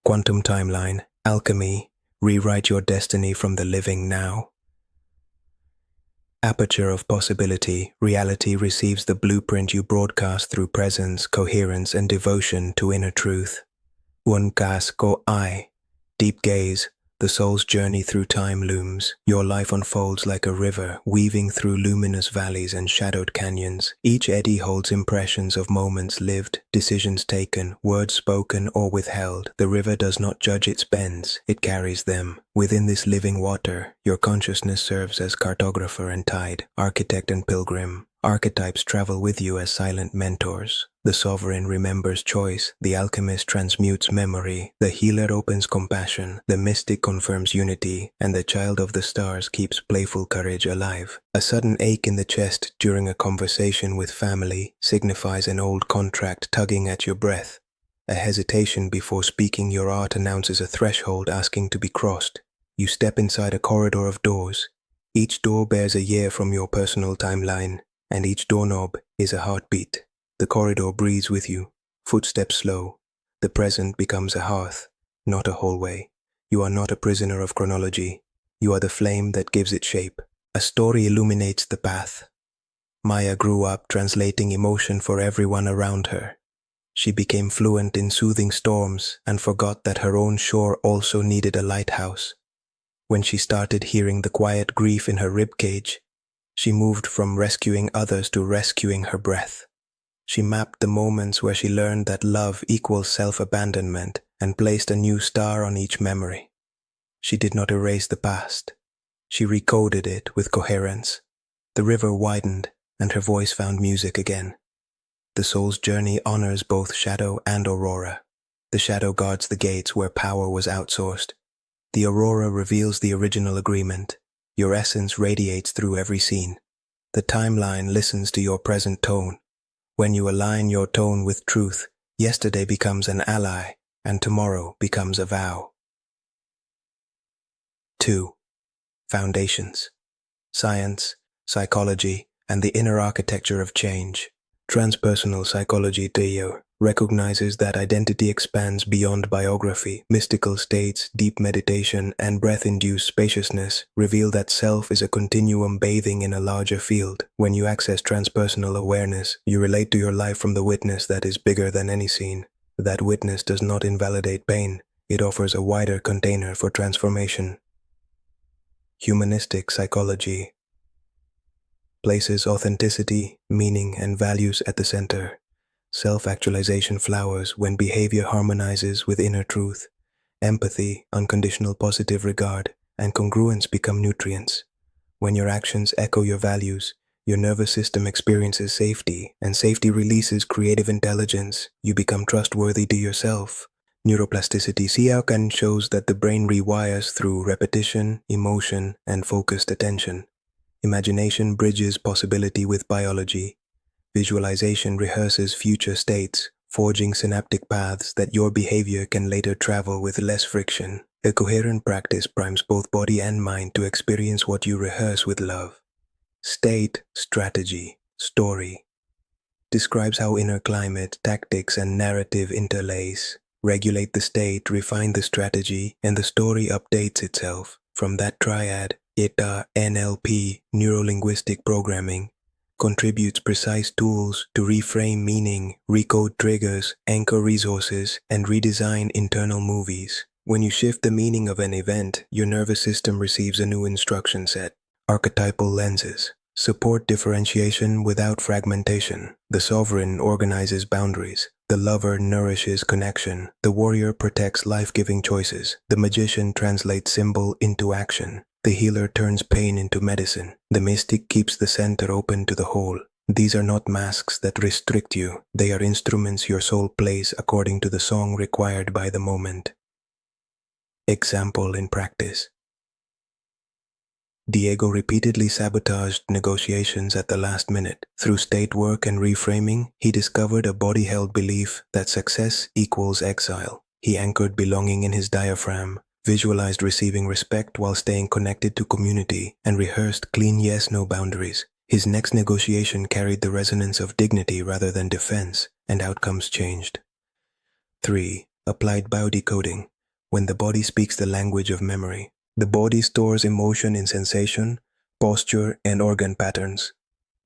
Quantum timeline, alchemy, rewrite your destiny from the living now. Aperture of possibility, reality receives the blueprint you broadcast through presence, coherence, and devotion to inner truth. Un kas ko I, deep gaze, the soul's journey through time looms. Your life unfolds like a river, weaving through luminous valleys and shadowed canyons. Each eddy holds impressions of moments lived, decisions taken, words spoken or withheld. The river does not judge its bends, it carries them. Within this living water, your consciousness serves as cartographer and tide, architect and pilgrim. Archetypes travel with you as silent mentors. The sovereign remembers choice, the alchemist transmutes memory, the healer opens compassion, the mystic confirms unity, and the child of the stars keeps playful courage alive. A sudden ache in the chest during a conversation with family signifies an old contract tugging at your breath. A hesitation before speaking your art announces a threshold asking to be crossed. You step inside a corridor of doors. Each door bears a year from your personal timeline, and each doorknob is a heartbeat. The corridor breathes with you, footsteps slow. The present becomes a hearth, not a hallway. You are not a prisoner of chronology. You are the flame that gives it shape. A story illuminates the path. Maya grew up translating emotion for everyone around her. She became fluent in soothing storms and forgot that her own shore also needed a lighthouse. When she started hearing the quiet grief in her ribcage, she moved from rescuing others to rescuing her breath. She mapped the moments where she learned that love equals self-abandonment and placed a new star on each memory. She did not erase the past. She recoded it with coherence. The river widened and her voice found music again. The soul's journey honors both shadow and aurora. The shadow guards the gates where power was outsourced. The aurora reveals the original agreement. Your essence radiates through every scene. The timeline listens to your present tone. When you align your tone with truth, yesterday becomes an ally, and tomorrow becomes a vow. 2. Foundations. Science, psychology, and the inner architecture of change. Transpersonal psychology recognizes that identity expands beyond biography. Mystical states, deep meditation, and breath-induced spaciousness reveal that self is a continuum bathing in a larger field. When you access transpersonal awareness, you relate to your life from the witness that is bigger than any scene. That witness does not invalidate pain. It offers a wider container for transformation. Humanistic psychology places authenticity, meaning, and values at the center. Self-actualization flowers when behavior harmonizes with inner truth. Empathy, unconditional positive regard, and congruence become nutrients. When your actions echo your values, your nervous system experiences safety, and safety releases creative intelligence. You become trustworthy to yourself. Neuroplasticity ARCTURIAN shows that the brain rewires through repetition, emotion, and focused attention. Imagination bridges possibility with biology. Visualization rehearses future states, forging synaptic paths that your behavior can later travel with less friction. A coherent practice primes both body and mind to experience what you rehearse with love. State, strategy, story describes how inner climate, tactics, and narrative interlace. Regulate the state, refine the strategy, and the story updates itself. From that triad, ETA, NLP, neuro-linguistic programming, contributes precise tools to reframe meaning, recode triggers, anchor resources, and redesign internal movies. When you shift the meaning of an event, your nervous system receives a new instruction set. Archetypal lenses support differentiation without fragmentation. The sovereign organizes boundaries. The lover nourishes connection. The warrior protects life-giving choices. The magician translates symbol into action. The healer turns pain into medicine. The mystic keeps the center open to the whole. These are not masks that restrict you. They are instruments your soul plays according to the song required by the moment. Example in practice. Diego repeatedly sabotaged negotiations at the last minute. Through state work and reframing, he discovered a body-held belief that success equals exile. He anchored belonging in his diaphragm, visualized receiving respect while staying connected to community, and rehearsed clean yes-no boundaries. His next negotiation carried the resonance of dignity rather than defense, and outcomes changed. 3. Applied biodecoding When the body speaks the language of memory, the body stores emotion in sensation, posture, and organ patterns.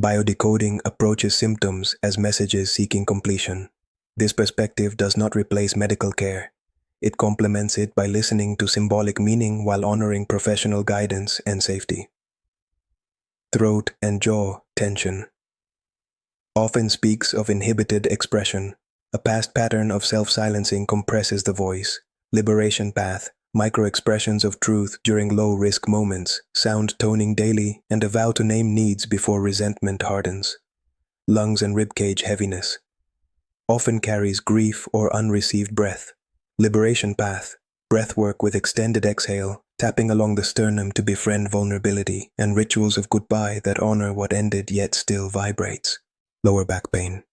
Biodecoding approaches symptoms as messages seeking completion. This perspective does not replace medical care. It complements it by listening to symbolic meaning while honoring professional guidance and safety. Throat and jaw tension often speaks of inhibited expression. A past pattern of self-silencing compresses the voice. Liberation path, micro-expressions of truth during low-risk moments, sound toning daily, and a vow to name needs before resentment hardens. Lungs and ribcage heaviness often carries grief or unreceived breath. Liberation path, breath work with extended exhale, tapping along the sternum to befriend vulnerability, and rituals of goodbye that honor what ended yet still vibrates. Lower back pain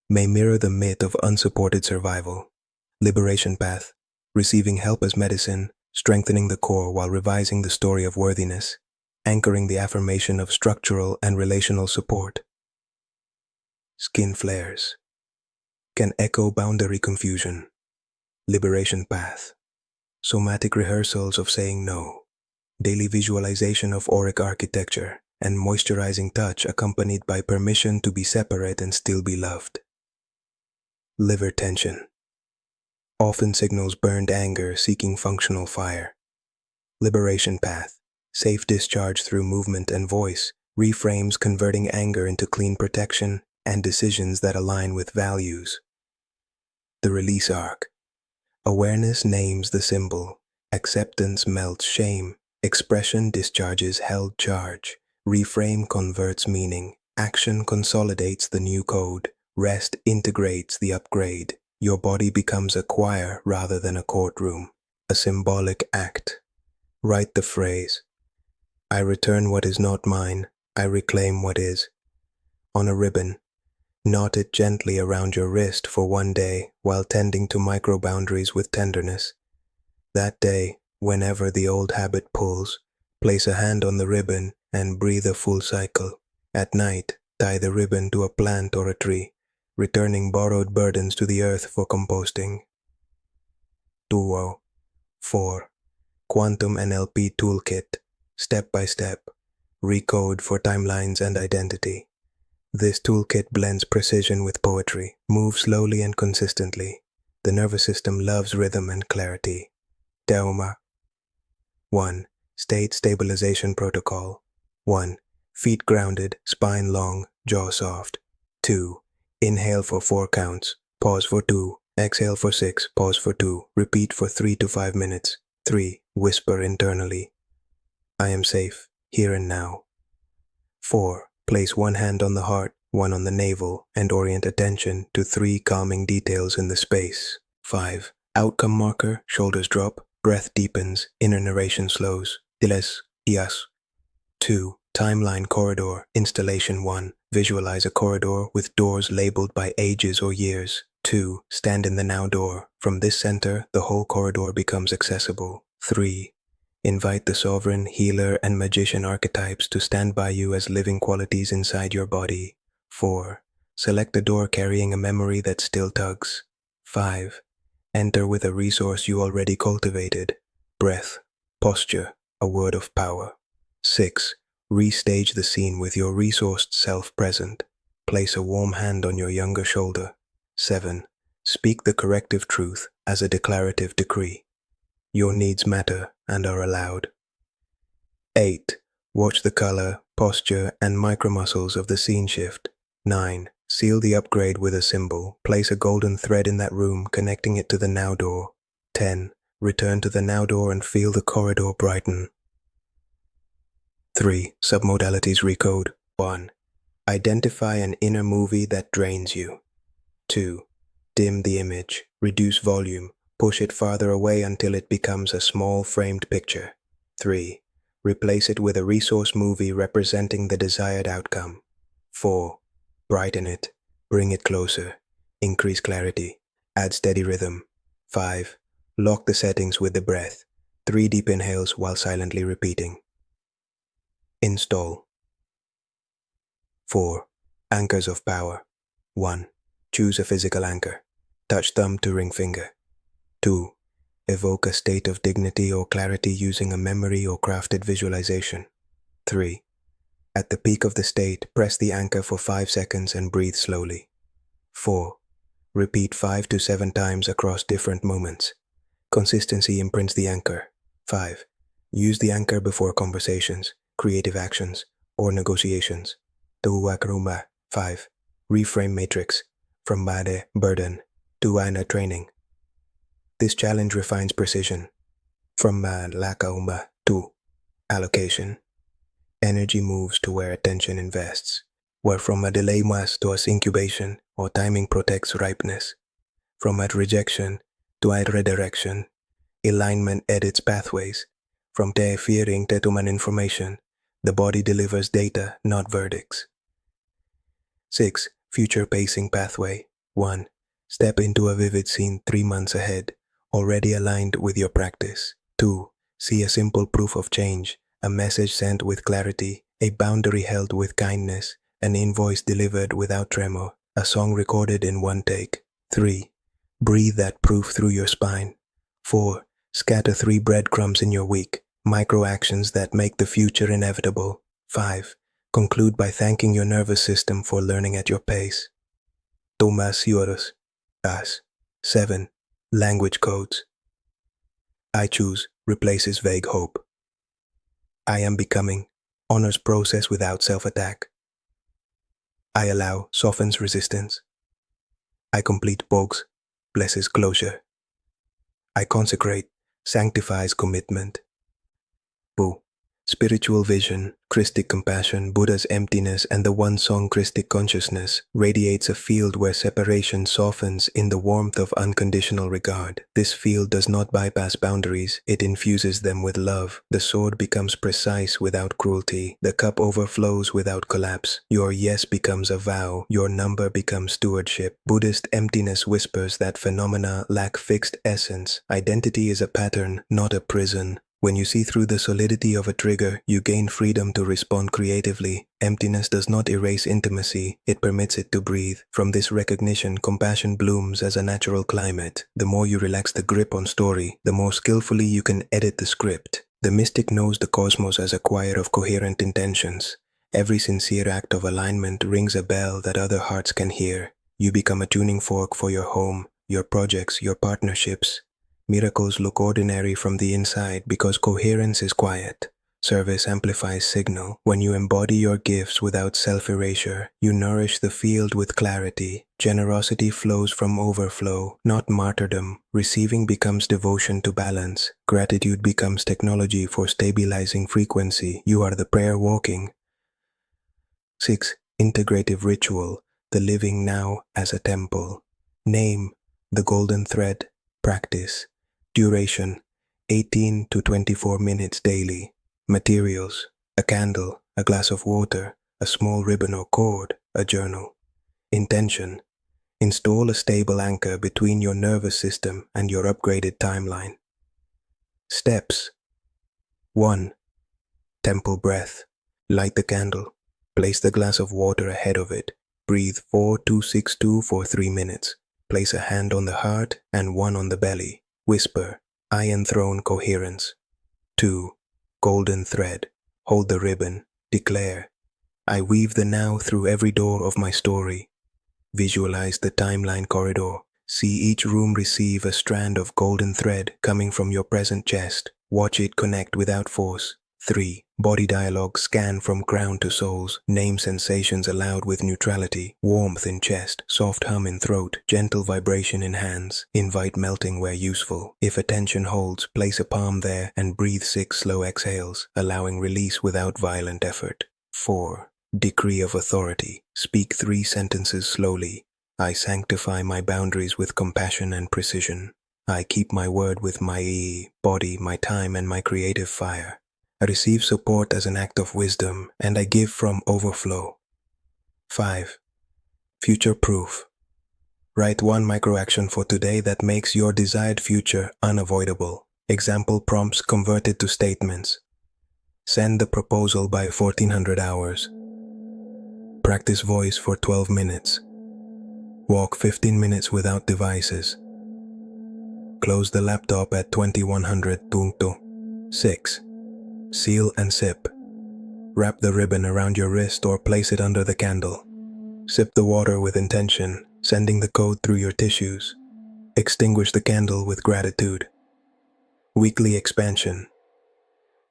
may mirror the myth of unsupported survival. Liberation path, receiving help as medicine, strengthening the core while revising the story of worthiness, anchoring the affirmation of structural and relational support. Skin flares can echo boundary confusion. Liberation path, somatic rehearsals of saying no, daily visualization of auric architecture, and moisturizing touch accompanied by permission to be separate and still be loved. Liver tension often signals burned anger seeking functional fire. Liberation path, safe discharge through movement and voice, reframes converting anger into clean protection and decisions that align with values. The release arc, awareness names the symbol, acceptance melts shame, expression discharges held charge, reframe converts meaning, action consolidates the new code, rest integrates the upgrade. Your body becomes a choir rather than a courtroom, a symbolic act. Write the phrase, I return what is not mine, I reclaim what is, on a ribbon. Knot it gently around your wrist for one day while tending to micro-boundaries with tenderness. That day, whenever the old habit pulls, place a hand on the ribbon and breathe a full cycle. At night, tie the ribbon to a plant or a tree, returning borrowed burdens to the earth for composting. 4. Quantum NLP Toolkit, step by step, recode for timelines and identity. This toolkit blends precision with poetry, moves slowly and consistently. The nervous system loves rhythm and clarity. Teoma. 1. State Stabilization Protocol. 1. Feet grounded, spine long, jaw soft. 2. Inhale for 4 counts, pause for 2, exhale for 6, pause for 2, repeat for 3 to 5 minutes. 3. Whisper internally, I am safe, here and now. 4. Place one hand on the heart, one on the navel, and orient attention to 3 calming details in the space. 5. Outcome marker, shoulders drop, breath deepens, inner narration slows. Diles, ias. 2. Timeline corridor, installation 1. Visualize a corridor with doors labeled by ages or years. 2. Stand in the now door. From this center, the whole corridor becomes accessible. 3. Invite the sovereign, healer, and magician archetypes to stand by you as living qualities inside your body. 4. Select a door carrying a memory that still tugs. 5. Enter with a resource you already cultivated. Breath, posture, a word of power. 6. Restage the scene with your resourced self present. Place a warm hand on your younger shoulder. 7. Speak the corrective truth as a declarative decree. Your needs matter and are allowed. 8. Watch the color, posture, and micromuscles of the scene shift. 9. Seal the upgrade with a symbol. Place a golden thread in that room, connecting it to the now door. 10. Return to the now door and feel the corridor brighten. 3. Submodalities recode. 1. Identify an inner movie that drains you. 2. Dim the image, reduce volume, push it farther away until it becomes a small framed picture. 3. Replace it with a resource movie representing the desired outcome. 4. Brighten it, bring it closer, increase clarity, add steady rhythm. 5. Lock the settings with the breath, 3 deep inhales while silently repeating. Install. 4. Anchors of power. 1. Choose a physical anchor. Touch thumb to ring finger. 2. Evoke a state of dignity or clarity using a memory or crafted visualization. 3. At the peak of the state, press the anchor for 5 seconds and breathe slowly. 4. Repeat 5 to 7 times across different moments. Consistency imprints the anchor. 5. Use the anchor before conversations, creative actions, or negotiations. Tuwakruma. 5. Reframe matrix from bade burden to ana training. This challenge refines precision from lakauma to allocation. Energy moves to where attention invests, where from a delay mas to a incubation or timing protects ripeness. From a rejection to a redirection, alignment edits pathways. From te fearing te tuman information, the body delivers data, not verdicts. 6. Future pacing pathway. 1. Step into a vivid scene 3 months ahead, already aligned with your practice. 2. See a simple proof of change, a message sent with clarity, a boundary held with kindness, an invoice delivered without tremor, a song recorded in one take. 3. Breathe that proof through your spine. 4. Scatter 3 breadcrumbs in your week, micro actions that make the future inevitable. 5. Conclude by thanking your nervous system for learning at your pace. Tomas Yoros. As. 7. Language codes. I choose replaces vague hope. I am becoming honors process without self-attack. I allow softens resistance. I complete bogs, blesses closure. I consecrate sanctifies commitment. Bu. Spiritual vision, Christic compassion, Buddha's emptiness, and the one song Christic consciousness radiates a field where separation softens in the warmth of unconditional regard. This field does not bypass boundaries, it infuses them with love. The sword becomes precise without cruelty. The cup overflows without collapse. Your yes becomes a vow. Your number becomes stewardship. Buddhist emptiness whispers that phenomena lack fixed essence. Identity is a pattern, not a prison. When you see through the solidity of a trigger, you gain freedom to respond creatively. Emptiness does not erase intimacy, it permits it to breathe. From this recognition, compassion blooms as a natural climate. The more you relax the grip on story, the more skillfully you can edit the script. The mystic knows the cosmos as a choir of coherent intentions. Every sincere act of alignment rings a bell that other hearts can hear. You become a tuning fork for your home, your projects, your partnerships. Miracles look ordinary from the inside because coherence is quiet. Service amplifies signal. When you embody your gifts without self-erasure, you nourish the field with clarity. Generosity flows from overflow, not martyrdom. Receiving becomes devotion to balance. Gratitude becomes technology for stabilizing frequency. You are the prayer walking. 6. Integrative ritual, the living now as a temple. Name, the golden thread. Practice. Duration, 18 to 24 minutes daily. Materials, a candle, a glass of water, a small ribbon or cord, a journal. Intention, install a stable anchor between your nervous system and your upgraded timeline. Steps. 1. Temple breath. Light the candle. Place the glass of water ahead of it. Breathe 4-2-6-2 for 3 minutes. Place a hand on the heart and one on the belly. Whisper, I enthrone coherence. 2. Golden thread. Hold the ribbon. Declare, I weave the now through every door of my story. Visualize the timeline corridor. See each room receive a strand of golden thread coming from your present chest. Watch it connect without force. 3. Body dialogue. Scan from crown to soles. Name sensations aloud with neutrality. Warmth in chest, soft hum in throat, gentle vibration in hands. Invite melting where useful. If attention holds, place a palm there and breathe 6 slow exhales, allowing release without violent effort. 4. Decree of authority. Speak 3 sentences slowly. I sanctify my boundaries with compassion and precision. I keep my word with my body, my time, and my creative fire. I receive support as an act of wisdom, and I give from overflow. 5. Future proof. Write 1 microaction for today that makes your desired future unavoidable. Example prompts converted to statements. Send the proposal by 1400 hours. Practice voice for 12 minutes. Walk 15 minutes without devices. Close the laptop at 2100 Tungto. 6. Seal and sip. Wrap the ribbon around your wrist or place it under the candle. Sip the water with intention, sending the code through your tissues. Extinguish the candle with gratitude. Weekly expansion.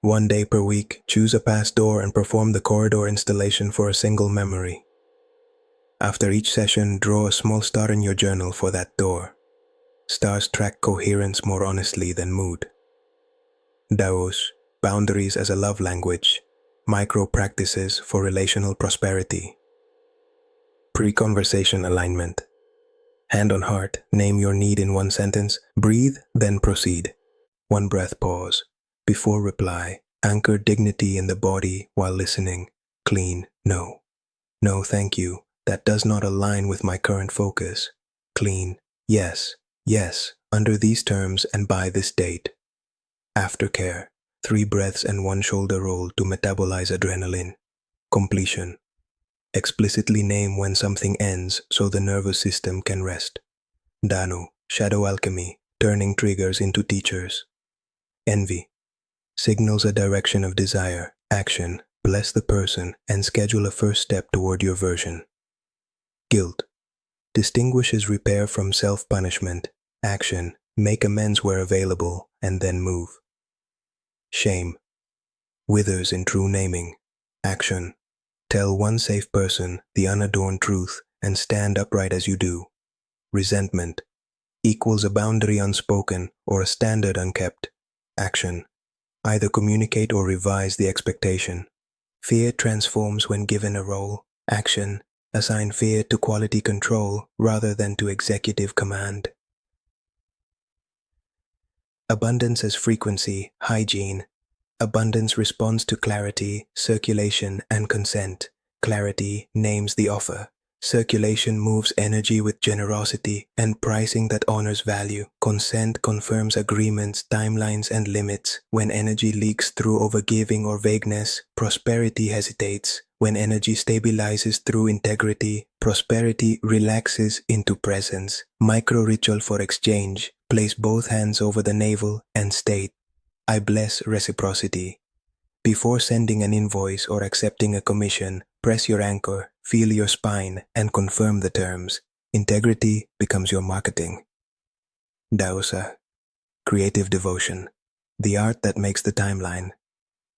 1 day per week, choose a past door and perform the corridor installation for a single memory. After each session, draw a small star in your journal for that door. Stars track coherence more honestly than mood. Daos, boundaries as a love language. Micro practices for relational prosperity. Pre-conversation alignment. Hand on heart, name your need in one sentence, breathe, then proceed. 1 breath pause. Before reply, anchor dignity in the body while listening. Clean, no. No, thank you. That does not align with my current focus. Clean, yes, yes, under these terms and by this date. Aftercare, 3 breaths and 1 shoulder roll to metabolize adrenaline. Completion. Explicitly name when something ends so the nervous system can rest. Danu, shadow alchemy, turning triggers into teachers. Envy, signals a direction of desire, action, bless the person, and schedule a first step toward your version. Guilt, distinguishes repair from self-punishment, action, make amends where available, and then move. Shame, withers in true naming, action, tell one safe person the unadorned truth and stand upright as you do. Resentment, equals a boundary unspoken or a standard unkept, action, either communicate or revise the expectation. Fear transforms when given a role, action, assign fear to quality control rather than to executive command. Abundance as frequency, hygiene. Abundance responds to clarity, circulation, and consent. Clarity names the offer. Circulation moves energy with generosity and pricing that honors value. Consent confirms agreements, timelines, and limits. When energy leaks through overgiving or vagueness, prosperity hesitates. When energy stabilizes through integrity, prosperity relaxes into presence. Micro-ritual for exchange. Place both hands over the navel and state, I bless reciprocity. Before sending an invoice or accepting a commission, press your anchor, feel your spine, and confirm the terms. Integrity becomes your marketing. Daosa, creative devotion, the art that makes the timeline.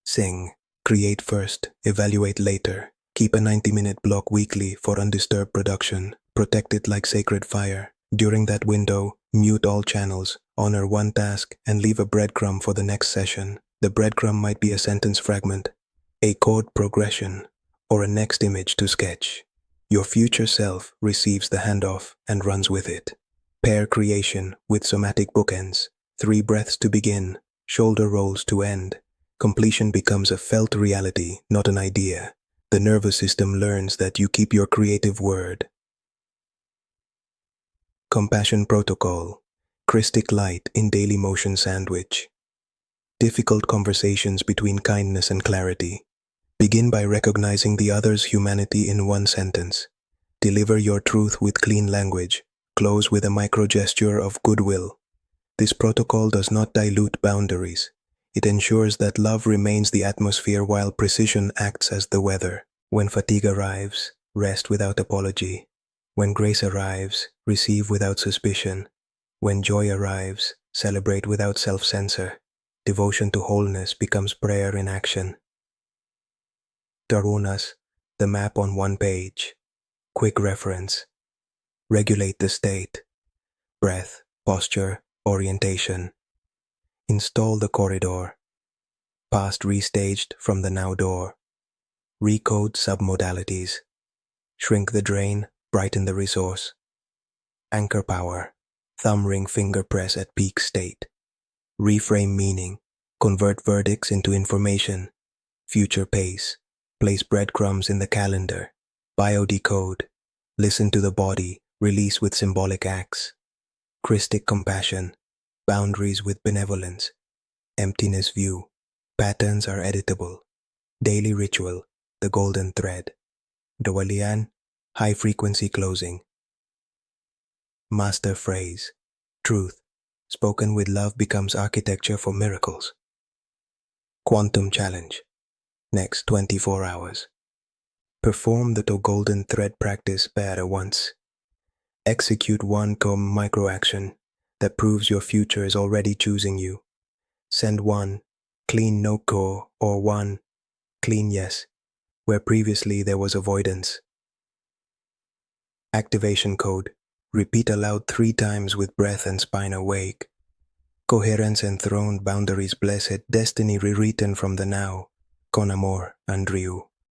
Sing, create first, evaluate later. Keep a 90-minute block weekly for undisturbed production. Protect it like sacred fire. During that window, mute all channels, honor one task, and leave a breadcrumb for the next session. The breadcrumb might be a sentence fragment, a chord progression, or a next image to sketch. Your future self receives the handoff and runs with it. Pair creation with somatic bookends. 3 breaths to begin, shoulder rolls to end. Completion becomes a felt reality, not an idea. The nervous system learns that you keep your creative word. Compassion protocol. Christic light in daily motion sandwich. Difficult conversations between kindness and clarity. Begin by recognizing the other's humanity in 1 sentence. Deliver your truth with clean language. Close with a micro gesture of goodwill. This protocol does not dilute boundaries. It ensures that love remains the atmosphere while precision acts as the weather. When fatigue arrives, rest without apology. When grace arrives, receive without suspicion. When joy arrives, celebrate without self-censor. Devotion to wholeness becomes prayer in action. Tarunas, the map on 1 page. Quick reference. Regulate the state. Breath, posture, orientation. Install the corridor. Past restaged from the now door. Recode submodalities. Shrink the drain, brighten the resource. Anchor power. Thumb ring finger press at peak state. Reframe meaning. Convert verdicts into information. Future pace. Place breadcrumbs in the calendar. Biodecode. Listen to the body. Release with symbolic acts. Christic compassion. Boundaries with benevolence. Emptiness view. Patterns are editable. Daily ritual. The golden thread. PLEIADIan. High frequency closing. Master phrase. Truth. Spoken with love becomes architecture for miracles. Quantum challenge. Next 24 hours. Perform the golden thread practice better once. Execute one micro action that proves your future is already choosing you. Send one clean no core or one clean yes, where previously there was avoidance. Activation code. Repeat aloud 3 times with breath and spine awake. Coherence enthroned, boundaries blessed, destiny rewritten from the now. Con amor, Andrew.